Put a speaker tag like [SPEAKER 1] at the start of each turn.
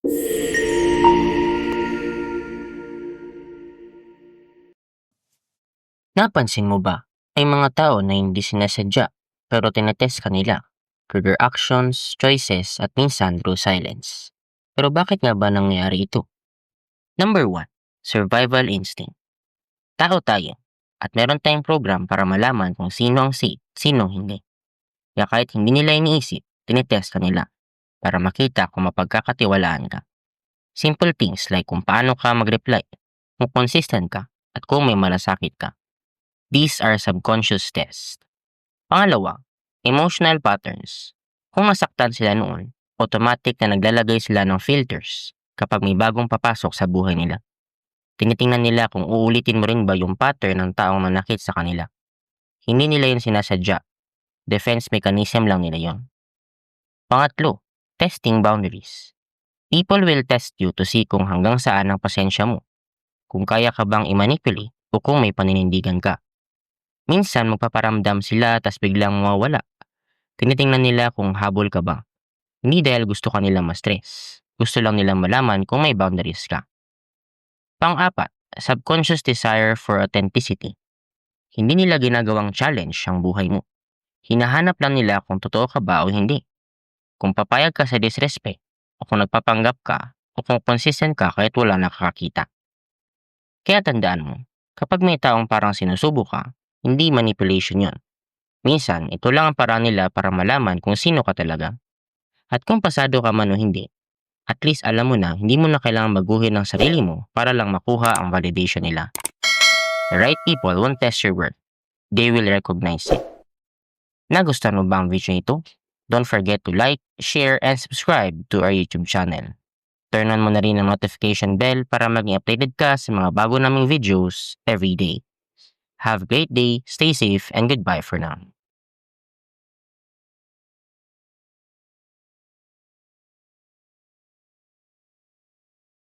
[SPEAKER 1] Napansin mo ba, may mga tao na hindi sinasadya pero tinetest kanila through their actions, choices at minsan through silence. Pero bakit nga ba nangyayari ito? Number 1, survival instinct. Tao tayo at meron tayong program para malaman kung sino ang safe, sino ang hindi. Kaya kahit hindi nila iniisip, tinetest kanila para makita kung mapagkakatiwalaan ka. Simple things like kung paano ka mag-reply, kung consistent ka, at kung may malasakit ka. These are subconscious tests. Pangalawa, emotional patterns. Kung nasaktan sila noon, automatic na naglalagay sila ng filters kapag may bagong papasok sa buhay nila. Tinitingnan nila kung uulitin mo rin ba yung pattern ng taong nanakit sa kanila. Hindi nila yun sinasadya. Defense mechanism lang nila yon. Pangatlo, testing boundaries. People will test you to see kung hanggang saan ang pasensya mo. Kung kaya ka bang i-manipulate o kung may paninindigan ka. Minsan magpaparamdam sila tas biglang mawawala. Tinitingnan nila kung habol ka ba. Hindi dahil gusto ka nilang ma-stress. Gusto lang nilang malaman kung may boundaries ka. Pang-apat, subconscious desire for authenticity. Hindi nila ginagawang challenge ang buhay mo. Hinahanap lang nila kung totoo ka ba o hindi. Kung papayag ka sa disrespect, o kung nagpapanggap ka, o kung consistent ka kahit wala nakakakita. Kaya tandaan mo, kapag may taong parang sinusubo ka, hindi manipulation yon. Minsan, ito lang ang paraan nila para malaman kung sino ka talaga. At kung pasado ka man o hindi, at least alam mo na hindi mo na kailangang baguhin ang sarili mo para lang makuha ang validation nila. The right people won't test your worth. They will recognize it. Nagustuhan mo ba ang video nito? Don't forget to like, share, and subscribe to our YouTube channel. Turn on mo na rin ang notification bell para maging updated ka sa mga bago naming videos every day. Have a great day, stay safe, and goodbye for now.